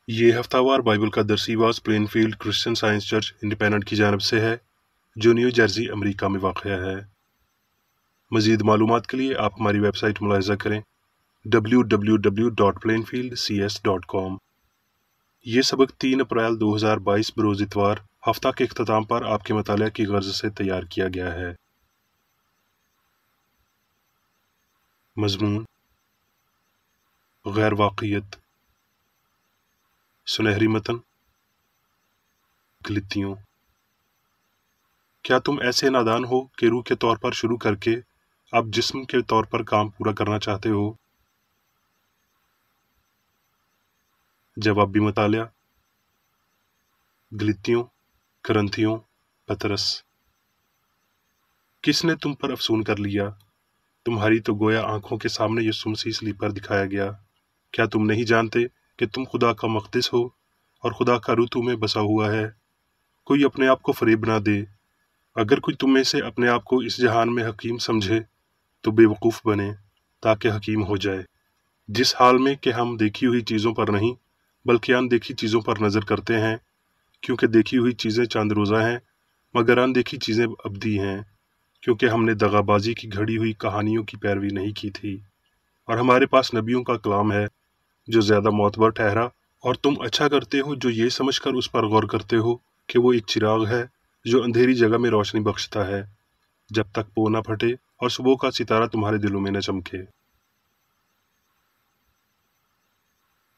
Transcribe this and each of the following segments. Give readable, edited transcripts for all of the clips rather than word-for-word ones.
ये हफ्तावार बाइबल का दरसीवास Plainfield Christian Science church independent की जानब से है, जो न्यू जर्सी अमेरिका में वाक़ है। मज़ीद मालूमात के लिए आप हमारी वेबसाइट मुलाहिज़ा करें www.plainfieldcs.com। ये सबक 3 अप्रैल 2022 बरोज़ इतवार हफ्ता के इख्तिताम पर आपके मतालिया की गर्ज से तैयार किया गया है। मज़मून गैर वाक़ियत, सुनहरी मतन, गलतियों। क्या तुम ऐसे नादान हो कि रूह के तौर पर शुरू करके अब जिस्म के तौर पर काम पूरा करना चाहते हो? जवाबी मतालिया, गलतियों, करंथियों, पतरस। किसने तुम पर अफसून कर लिया? तुम्हारी तो गोया आंखों के सामने यीशु मसीह स्लीपर दिखाया गया। क्या तुम नहीं जानते कि तुम खुदा का मक़दिस हो और खुदा का रूह तुम में बसा हुआ है? कोई अपने आप को फरेब ना दे। अगर कोई तुम में से अपने आप को इस जहान में हकीम समझे तो बेवकूफ़ बने ताकि हकीम हो जाए। जिस हाल में कि हम देखी हुई चीज़ों पर नहीं बल्कि अनदेखी चीज़ों पर नज़र करते हैं, क्योंकि देखी हुई चीज़ें चंद रोज़ा हैं मगर अनदेखी चीज़ें अबदी हैं, क्योंकि हमने दगाबाजी की घड़ी हुई कहानियों की पैरवी नहीं की थी और हमारे पास नबियों का कलाम है जो ज़्यादा मोतबर ठहरा। और तुम अच्छा करते हो जो ये समझकर उस पर गौर करते हो कि वो एक चिराग है जो अंधेरी जगह में रोशनी बख्शता है, जब तक पो न फटे और सुबह का सितारा तुम्हारे दिलों में न चमके।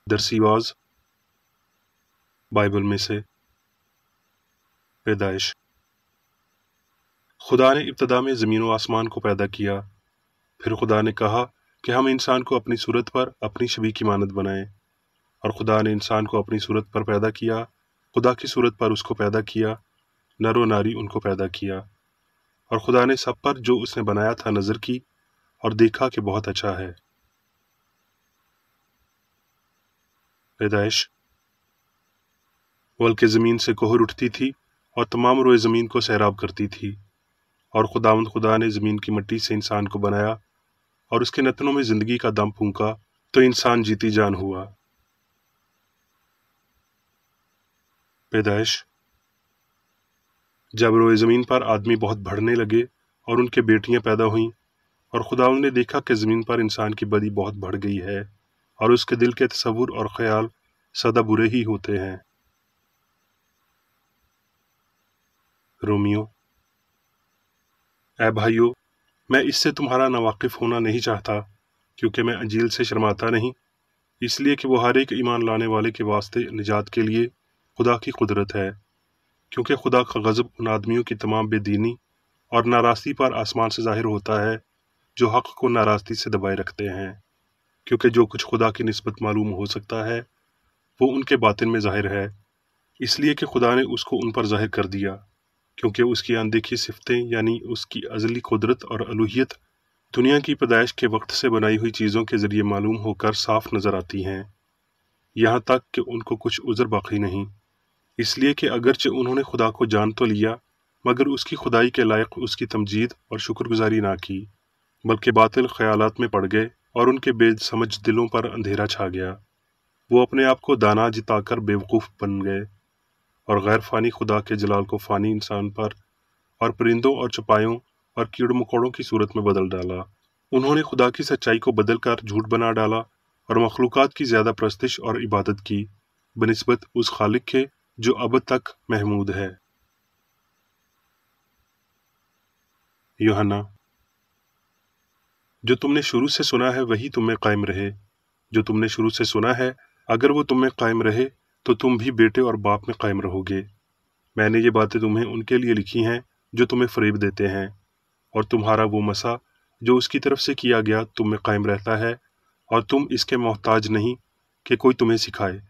दरसीवाज बाइबल में से पैदाइश। खुदा ने इब्तदा में ज़मीन व आसमान को पैदा किया। फिर खुदा ने कहा कि हम इंसान को अपनी सूरत पर अपनी शबीह की मानद बनाएं। और खुदा ने इंसान को अपनी सूरत पर पैदा किया, खुदा की सूरत पर उसको पैदा किया, नर व नारी उनको पैदा किया। और खुदा ने सब पर जो उसने बनाया था नज़र की और देखा कि बहुत अच्छा है। पैदाइश। बल्कि ज़मीन से कोहर उठती थी और तमाम रोए ज़मीन को सैराब करती थी। और खुदावंद खुदा ने ज़मीन की मिट्टी से इंसान को बनाया और उसके नतनों में ज़िंदगी का दम फूंका, तो इंसान जीती जान हुआ। पैदाइश। जब रोए ज़मीन पर आदमी बहुत बढ़ने लगे और उनके बेटियां पैदा हुईं, और खुदावंद ने देखा कि ज़मीन पर इंसान की बदी बहुत बढ़ गई है और उसके दिल के तसव्वुर और ख्याल सदा बुरे ही होते हैं। रोमियो। ऐ भाइयों, मैं इससे तुम्हारा नावाकिफ होना नहीं चाहता, क्योंकि मैं अंजील से शर्माता नहीं, इसलिए कि वो हर एक ईमान लाने वाले के वास्ते निजात के लिए खुदा की कुदरत है। क्योंकि खुदा का गज़ब उन आदमियों की तमाम बेदीनी और नाराज़गी पर आसमान से ज़ाहिर होता है जो हक़ को नाराज़गी से दबाए रखते हैं। क्योंकि जो कुछ खुदा की निस्बत मालूम हो सकता है वो उनके बातिन में ज़ाहिर है, इसलिए कि खुदा ने उसको उन पर ज़ाहिर कर दिया। क्योंकि उसकी अनदेखी सिफ़तें यानी उसकी अज़ली कुदरत और अलूहियत दुनिया की पैदाइश के वक्त से बनाई हुई चीज़ों के ज़रिए मालूम होकर साफ नज़र आती हैं, यहाँ तक कि उनको कुछ उज़र बाकी नहीं। इसलिए कि अगरचे उन्होंने खुदा को जान तो लिया मगर उसकी खुदाई के लायक उसकी तमजीद और शुक्रगुजारी ना की, बल्कि बातिल ख्यालात में पड़ गए और उनके बेसमझ दिलों पर अंधेरा छा गया। वो अपने आप को दाना जिताकर बेवकूफ़ बन गए और गैर फ़ानी खुदा के जलाल को फ़ानी इंसान पर और परिंदों और चपायों और कीड़े मकोड़ों की सूरत में बदल डाला। उन्होंने खुदा की सच्चाई को बदल कर झूठ बना डाला और मखलूक़ात की ज़्यादा परस्तिश और इबादत की बनिस्बत उस खालिक के जो अब तक महमूद है। यूहन्ना। जो तुमने शुरू से सुना है वही तुम में कायम रहे। जो तुमने शुरू से सुना है अगर वो तुम में कायम रहे तो तुम भी बेटे और बाप में कायम रहोगे। मैंने ये बातें तुम्हें उनके लिए लिखी हैं जो तुम्हें फरेब देते हैं, और तुम्हारा वो मसा जो उसकी तरफ से किया गया तुम में कायम रहता है, और तुम इसके मोहताज नहीं कि कोई तुम्हें सिखाए,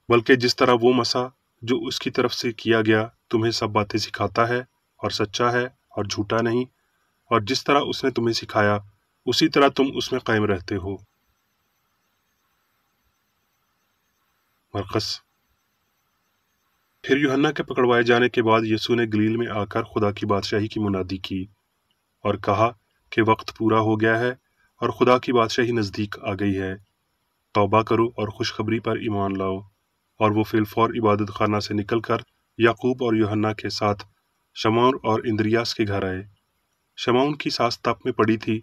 बल्कि जिस तरह वो मसा जो उसकी तरफ से किया गया तुम्हें सब बातें सिखाता है और सच्चा है और झूठा नहीं, और जिस तरह उसने तुम्हें सिखाया उसी तरह तुम उसमें कायम रहते हो। मरकस। फिर यूहन्ना के पकड़वाए जाने के बाद यीशु ने गलील में आकर खुदा की बादशाही की मुनादी की और कहा कि वक्त पूरा हो गया है और खुदा की बादशाही नज़दीक आ गई है। तौबा करो और खुशखबरी पर ईमान लाओ। اور وہ فی الفور عبادت خانہ سے نکل کر یعقوب اور یوحنا کے ساتھ شمعون اور اندریاس کے گھر آئے۔ شمعون کی سانس تپ میں پڑی تھی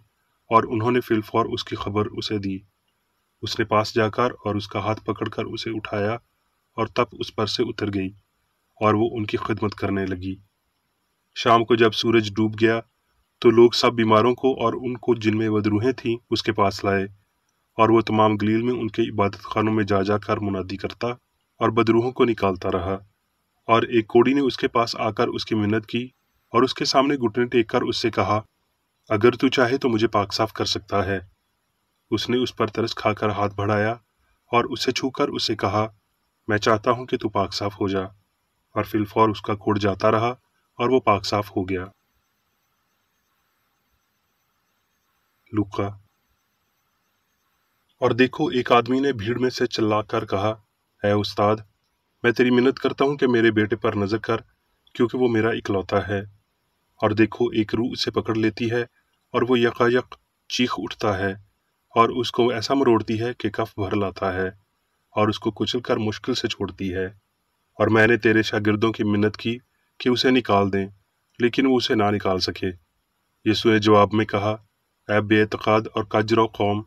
اور انہوں نے فی الفور اس کی خبر اسے دی۔ اس نے پاس جا کر اور اس کا ہاتھ پکڑ کر اسے اٹھایا اور تپ اس پر سے اتر گئی اور وہ ان کی خدمت کرنے لگی۔ شام کو جب سورج ڈوب گیا تو لوگ سب بیماروں کو اور ان کو جن میں بدروہیں تھیں اس کے پاس لائے، اور وہ تمام گلیل میں ان کے عبادت خانوں میں جا جا کر منادی کرتا اور بدروہوں کو نکالتا رہا۔ اور ایک کوڑی نے اس کے پاس آ کر اس کی منت کی اور اس کے سامنے گھٹنے ٹیک کر اس سے کہا، اگر تو چاہے تو مجھے پاک صاف کر سکتا ہے۔ اس نے اس پر ترس کھا کر ہاتھ بڑھایا اور اسے چھو کر اس سے کہا، میں چاہتا ہوں کہ تو پاک صاف ہو جا، اور فی الفور اس کا کوڑ جاتا رہا اور وہ پاک صاف ہو گیا۔ لوکا۔ اور دیکھو ایک آدمی نے بھیڑ میں سے چلا کر کہا، اے استاد، میں تیری منت کرتا ہوں کہ میرے بیٹے پر نظر کر، کیونکہ وہ میرا اکلوتا ہے۔ اور دیکھو ایک روح اسے پکڑ لیتی ہے اور وہ یکایک چیخ اٹھتا ہے اور اس کو ایسا مروڑتی ہے کہ کف بھر لاتا ہے اور اس کو کچل کر مشکل سے چھوڑتی ہے۔ اور میں نے تیرے شاگردوں کی منت کی کہ اسے نکال دیں، لیکن وہ اسے نہ نکال سکے۔ یسوع نے جواب میں کہا، اے بے اعتقاد اور کجرو قوم،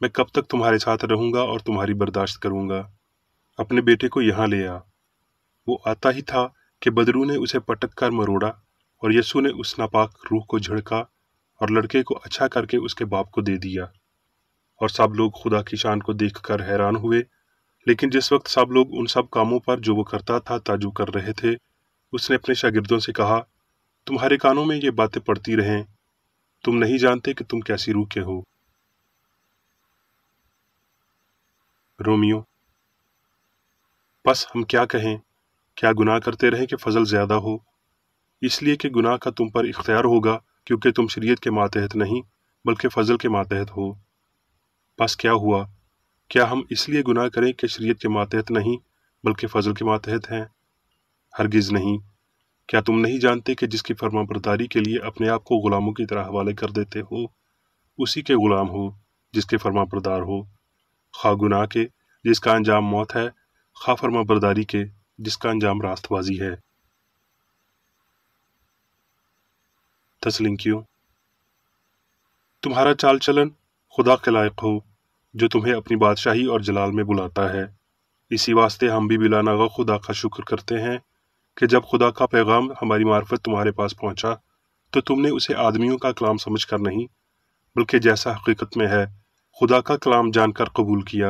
میں کب تک تمہارے ساتھ رہوں گا اور تمہاری برداشت کروں گا؟ اپنے بیٹے کو یہاں لے آ۔ وہ آتا ہی تھا کہ بدرو نے اسے پٹک کر مروڑا، اور یسوع نے اس ناپاک روح کو جھڑکا اور لڑکے کو اچھا کر کے اس کے باپ کو دے دیا۔ اور سب لوگ خدا کی شان کو دیکھ کر حیران ہوئے۔ لیکن جس وقت سب لوگ ان سب کاموں پر جو وہ کرتا تھا تعجب کر رہے تھے، اس نے اپنے شاگردوں سے کہا، تمہارے کانوں میں یہ باتیں پڑتی رہیں، تم نہیں جانتے کہ تم کیسی روح کے ہو۔ رومیو۔ بس ہم کیا کہیں؟ کیا گناہ کرتے رہیں کہ فضل زیادہ ہو؟ اس لیے کہ گناہ کا تم پر اختیار ہوگا، کیونکہ تم شریعت کے ماتحت نہیں بلکہ فضل کے ماتحت ہو۔ بس کیا ہوا؟ کیا ہم اس لیے گناہ کریں کہ شریعت کے ماتحت نہیں بلکہ فضل کے ماتحت ہیں؟ ہرگز نہیں۔ کیا تم نہیں جانتے کہ جس کی فرما برداری کے لیے اپنے آپ کو غلاموں کی طرح حوالے کر دیتے ہو، اسی کے غلام ہو جس کے فرما بردار ہو، خواہ گناہ کے جس کا انجام موت ہے، خواہ فرما برداری کے جس کا انجام راست بازی ہے۔ تسلنکیوں۔ تمہارا چال چلن خدا کے لائق ہو، جو تمہیں اپنی بادشاہی اور جلال میں بلاتا ہے۔ اسی واسطے ہم بھی بلا ناغہ خدا کا شکر کرتے ہیں کہ جب خدا کا پیغام ہماری معرفت تمہارے پاس پہنچا تو تم نے اسے آدمیوں کا کلام سمجھ کر نہیں بلکہ جیسا حقیقت میں ہے خدا کا کلام جان کر قبول کیا،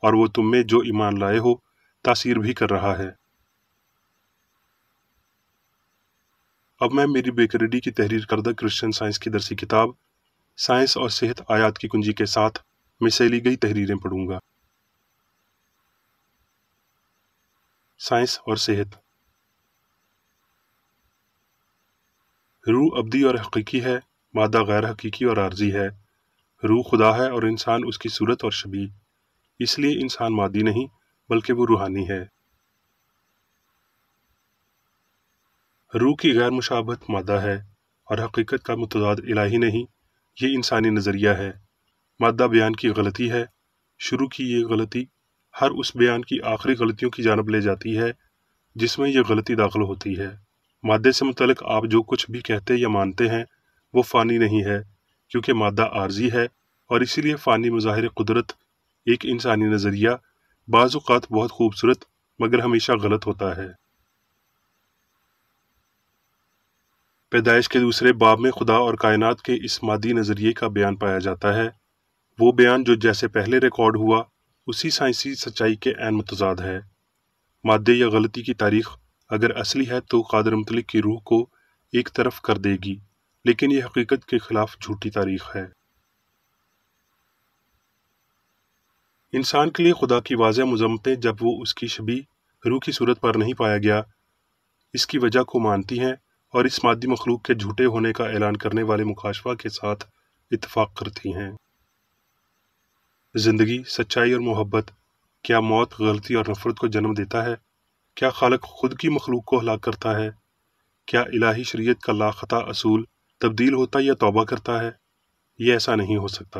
اور وہ تم میں جو ایمان لائے ہو تاثیر بھی کر رہا ہے۔ اب میں میری بیکریڈی کی تحریر کردہ کرسچن سائنس کی درسی کتاب سائنس اور صحت آیات کی کنجی کے ساتھ مثالی گئی تحریریں پڑھوں گا۔ سائنس اور صحت۔ روح ابدی اور حقیقی ہے، مادہ غیر حقیقی اور عارضی ہے۔ روح خدا ہے اور انسان اس کی صورت اور شبیہ، اس لیے انسان مادی نہیں بلکہ وہ روحانی ہے۔ روح کی غیر مشابہت مادہ ہے اور حقیقت کا متضاد الہی نہیں، یہ انسانی نظریہ ہے۔ مادہ بیان کی غلطی ہے، شروع کی یہ غلطی ہر اس بیان کی آخری غلطیوں کی جانب لے جاتی ہے جس میں یہ غلطی داخل ہوتی ہے۔ مادے سے متعلق آپ جو کچھ بھی کہتے یا مانتے ہیں وہ فانی نہیں ہے، کیونکہ مادہ عارضی ہے، اور اسی لیے فانی مظاہر قدرت ایک انسانی نظریہ بعض اوقات بہت خوبصورت مگر ہمیشہ غلط ہوتا ہے۔ پیدائش کے دوسرے باب میں خدا اور کائنات کے اس مادی نظریے کا بیان پایا جاتا ہے، وہ بیان جو جیسے پہلے ریکارڈ ہوا اسی سائنسی سچائی کے عین متضاد ہے۔ مادے یا غلطی کی تاریخ اگر اصلی ہے تو قادر مطلق کی روح کو ایک طرف کر دے گی، لیکن یہ حقیقت کے خلاف جھوٹی تاریخ ہے۔ انسان کے لیے خدا کی واضح مذمتیں جب وہ اس کی شبیہ روح کی صورت پر نہیں پایا گیا، اس کی وجہ کو مانتی ہیں اور اس مادی مخلوق کے جھوٹے ہونے کا اعلان کرنے والے مکاشفہ کے ساتھ اتفاق کرتی ہیں۔ زندگی، سچائی اور محبت، کیا موت غلطی اور نفرت کو جنم دیتا ہے؟ کیا خالق خود کی مخلوق کو ہلاک کرتا ہے؟ کیا الہی شریعت کا لاخطا اصول تبدیل ہوتا یا توبہ کرتا ہے؟ یہ ایسا نہیں ہو سکتا۔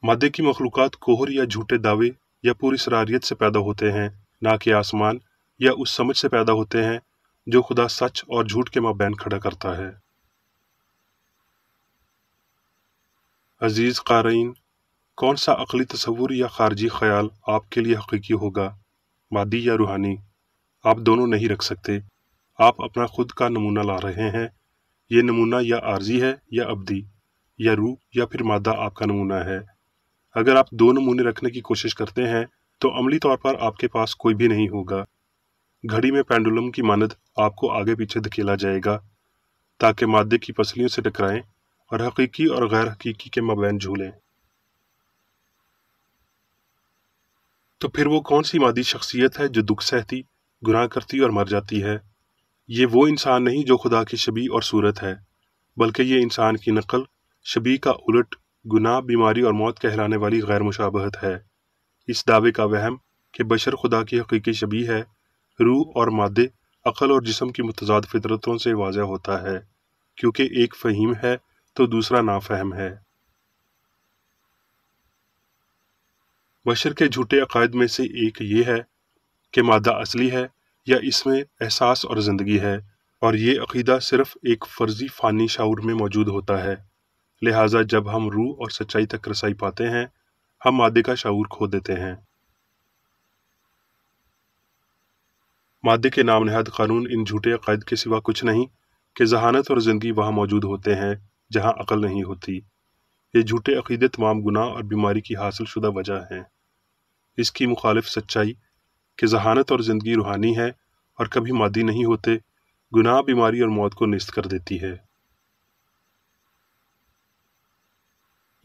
मादे की मखलूक़ात कोहर या झूठे दावे या पूरी सरारियत से पैदा होते हैं, ना कि आसमान या उस समझ से पैदा होते हैं जो खुदा सच और झूठ के माबैन खड़ा करता है। अजीज क़ारीन, कौन सा अक़ली तसव्वुर या ख़ारजी ख़याल आपके लिए हकीकी होगा, मादी या रूहानी? आप दोनों नहीं रख सकते। आप अपना खुद का नमूना ला रहे हैं। ये नमूना या आर्जी है या अब्दी, या रूह या फिर मादा आपका नमूना है। अगर आप दो नमूने रखने की कोशिश करते हैं तो अमली तौर पर आपके पास कोई भी नहीं होगा। घड़ी में पेंडुलम की मानद आपको आगे पीछे धकेला जाएगा ताकि मादे की पसलियों से टकराएं और हकीकी और गैर हकीकी के मबैन झूलें। तो फिर वो कौन सी मादी शख्सियत है जो दुख सहती, गुनाह करती और मर जाती है? ये वो इंसान नहीं जो खुदा की शबीह और सूरत है, बल्कि ये इंसान की नकल, शबीह का उलट, गुनाह, बीमारी और मौत कहलाने वाली गैर मुशाबहत है। इस दावे का वहम कि बशर खुदा की हकीकी शबीह है, रूह और मादे, अक़ल और जिस्म की मुतज़ाद फितरतों से वाज़ह होता है, क्योंकि एक फ़हीम है तो दूसरा नाफहम है। बशर के झूठे अकायद में से एक ये है कि मादा असली है या इसमें एहसास और ज़िंदगी है, और ये अक़ीदा सिर्फ़ एक फ़र्ज़ी फ़ानी शाऊर में मौजूद होता है। लिहाजा जब हम रूह और सच्चाई तक रसाई पाते हैं, हम मादे का शाऊर खो देते हैं। मादे के नाम नहाद कानून इन झूठे अकायद के सिवा कुछ नहीं कि जहानत और ज़िंदगी वहाँ मौजूद होते हैं जहाँ अक़ल नहीं होती। ये झूठे अक़ीदे तमाम गुनाह और बीमारी की हासिल शुदा वजह हैं। इसकी मुखालिफ सच्चाई कि जहानत और ज़िंदगी रूहानी है और कभी मादी नहीं होते, गुनाह, बीमारी और मौत को निस्त कर देती है।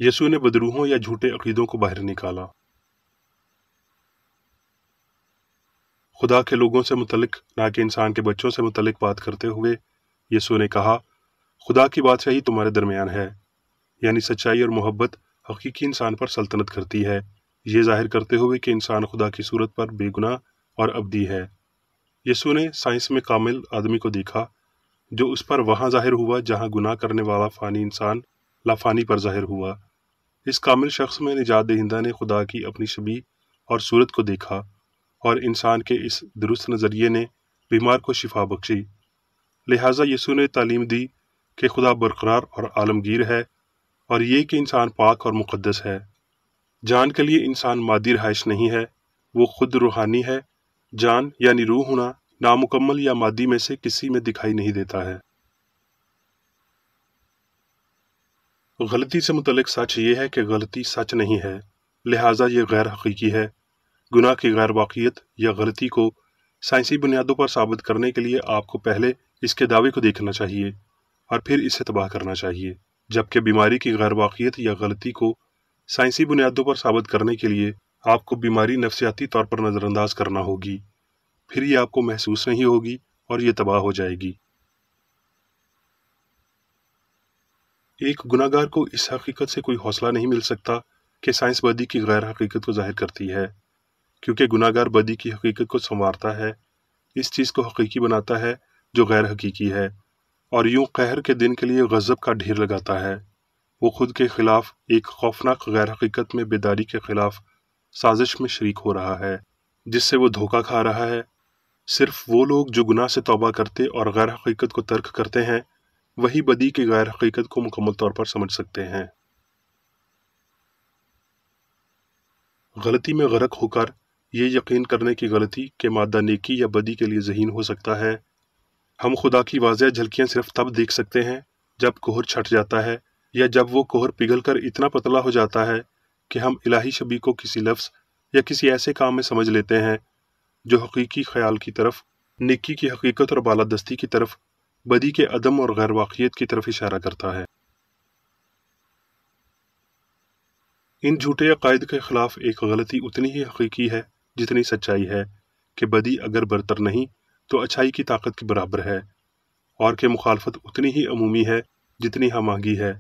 यसू ने बदरूहों या झूठे अक़ीदों को बाहर निकाला। खुदा के लोगों से मुतल्लिक, ना कि इंसान के बच्चों से मुतल्लिक बात करते हुए यसू ने कहा, खुदा की बादशाही तुम्हारे दरमियान है, यानी सच्चाई और मोहब्बत हकीकी इंसान पर सल्तनत करती है, ये जाहिर करते हुए कि इंसान खुदा की सूरत पर बेगुनाह और अब्दी है। यसू ने साइंस में कामिल आदमी को देखा जो उस पर वहाँ जाहिर हुआ जहाँ गुनाह करने वाला फ़ानी इंसान लाफ़ानी पर जाहिर हुआ। इस कामिल शख्स में निजात दहिंदा ने खुदा की अपनी शबीह और सूरत को देखा, और इंसान के इस दुरुस्त नज़रिए ने बीमार को शिफा बख्शी। लिहाजा यसू ने तालीम दी कि खुदा बरकरार और आलमगीर है, और ये कि इंसान पाक और मुक़द्दस है। जान के लिए इंसान मादी रहाइश नहीं है, वो खुद रूहानी है। जान यानी रूह होना नामुकम्मल या मादी में से किसी में दिखाई नहीं देता है। गलती से मुतल्लिक सच ये है कि गलती सच नहीं है, लिहाजा ये गैर हकीकी है। गुनाह की गैर वाक़ियत या गलती को साइंसी बुनियादों पर साबित करने के लिए आपको पहले इसके दावे को देखना चाहिए और फिर इसे तबाह करना चाहिए, जबकि बीमारी की गैर वाक़ियत या गलती को साइंसी बुनियादों पर साबित करने के लिए आपको बीमारी नफ्सियाती तौर पर नज़रअंदाज करना होगी। फिर ये आपको महसूस नहीं होगी और ये तबाह हो जाएगी। एक गुनाहगार को इस हकीकत से कोई हौसला नहीं मिल सकता कि साइंस बदी की गैर हकीकत को जाहिर करती है, क्योंकि गुनाहगार बदी की हकीकत को संवारता है, इस चीज़ को हकीकी बनाता है जो गैर हकीकी है, और यूं कहर के दिन के लिए गज़ब का ढेर लगाता है। वो खुद के खिलाफ एक खौफनाक गैर हकीकत में बेदारी के खिलाफ साजिश में शरीक हो रहा है, जिससे वो धोखा खा रहा है। सिर्फ वो लोग जो गुनाह से तौबा करते और गैर हकीकत को तर्क करते हैं, वही बदी की गैर हकीकत को मुकम्मल तौर पर समझ सकते हैं। गलती में गरक होकर ये यकीन करने की गलती कि मादा नेकी या बदी के लिए ज़हीन हो सकता है। हम खुदा की वाज़ेह झलकियाँ सिर्फ तब देख सकते हैं जब कोहर छट जाता है, या जब वो कोहर पिघल कर इतना पतला हो जाता है कि हम इलाही शबीह को किसी लफ्ज़ या किसी ऐसे काम में समझ लेते हैं जो हकीकी ख्याल की तरफ, नेकी की हकीकत और बालादस्ती की तरफ, बदी के अदम और गैर वाक़ियत की तरफ इशारा करता है। इन झूठे अकायद के खिलाफ एक गलती उतनी ही हकीकी है जितनी सच्चाई है कि बदी अगर बरतर नहीं तो अच्छाई की ताकत के बराबर है, और कि मुखालफत उतनी ही अमूमी है जितनी हमागी है।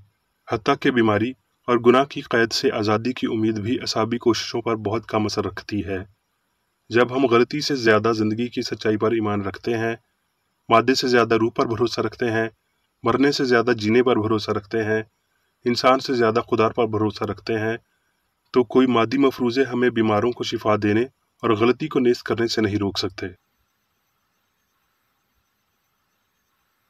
हत्ता कि बीमारी और गुनाह की कैद से आज़ादी की उम्मीद भी असाबी कोशिशों पर बहुत कम असर रखती है। जब हम गलती से ज़्यादा ज़िंदगी की सच्चाई पर ईमान रखते हैं, मादे से ज़्यादा रूह पर भरोसा रखते हैं, मरने से ज़्यादा जीने पर भरोसा रखते हैं, इंसान से ज़्यादा खुदा पर भरोसा रखते हैं, تو کوئی مادی مفروضے ہمیں بیماروں کو شفا دینے اور غلطی کو نیست کرنے سے نہیں روک سکتے۔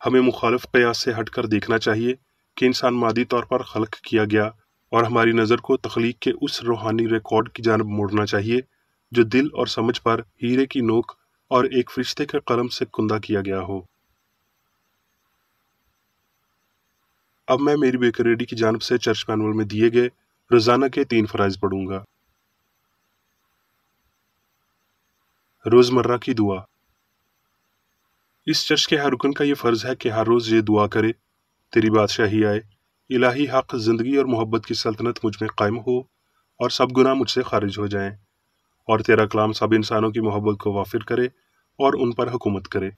ہمیں مخالف قیاس سے ہٹ کر دیکھنا چاہیے کہ انسان مادی طور پر خلق کیا گیا، اور ہماری نظر کو تخلیق کے اس روحانی ریکارڈ کی جانب موڑنا چاہیے جو دل اور سمجھ پر ہیرے کی نوک اور ایک فرشتے کے قلم سے کندہ کیا گیا ہو۔ اب میں میری بیکریڈی کی جانب سے چرچ مینول میں دیے گئے روزانہ کے 3 فرائض پڑھوں گا۔ روزمرہ کی دعا۔ اس چرچ کے ہر رکن کا یہ فرض ہے کہ ہر روز یہ دعا کرے: تیری بادشاہی آئے، الہی حق، زندگی اور محبت کی سلطنت مجھ میں قائم ہو، اور سب گناہ مجھ سے خارج ہو جائیں، اور تیرا کلام سب انسانوں کی محبت کو وافر کرے اور ان پر حکومت کرے۔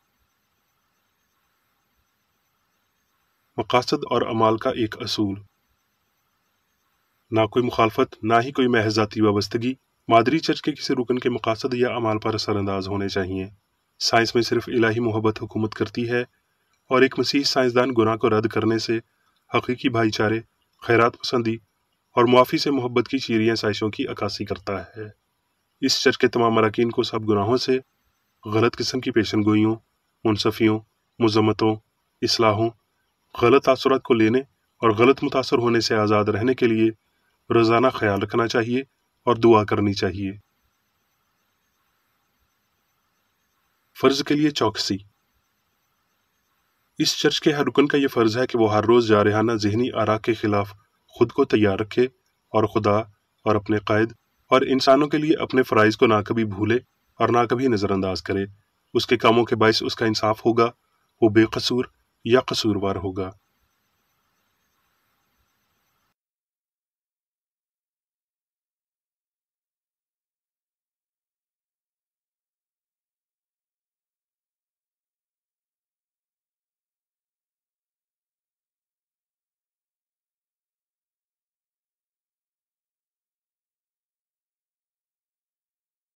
مقاصد اور اعمال کا ایک اصول۔ نہ کوئی مخالفت، نہ ہی کوئی محض ذاتی وابستگی مادری چرچ کے کسی رکن کے مقاصد یا اعمال پر اثر انداز ہونے چاہیے۔ سائنس میں صرف الہی محبت حکومت کرتی ہے، اور ایک مسیحی سائنسدان گناہ کو رد کرنے سے، حقیقی بھائی چارے، خیرات پسندی اور معافی سے محبت کی چیریں آسائشوں کی عکاسی کرتا ہے۔ اس چرچ کے تمام اراکین کو سب گناہوں سے، غلط قسم کی پیشن گوئیوں، منصفیوں، مذمتوں، اصلاحوں، غلط تاثرات کو لینے اور غلط متاثر ہونے سے آزاد رہنے کے لیے روزانہ خیال رکھنا چاہیے اور دعا کرنی چاہیے۔ فرض کے لیے چوکسی۔ اس چرچ کے ہر رکن کا یہ فرض ہے کہ وہ ہر روز جارحانہ ذہنی آراء کے خلاف خود کو تیار رکھے، اور خدا اور اپنے قائد اور انسانوں کے لیے اپنے فرائض کو نہ کبھی بھولے اور نہ کبھی نظر انداز کرے۔ اس کے کاموں کے باعث اس کا انصاف ہوگا، وہ بے قصور یا قصوروار ہوگا۔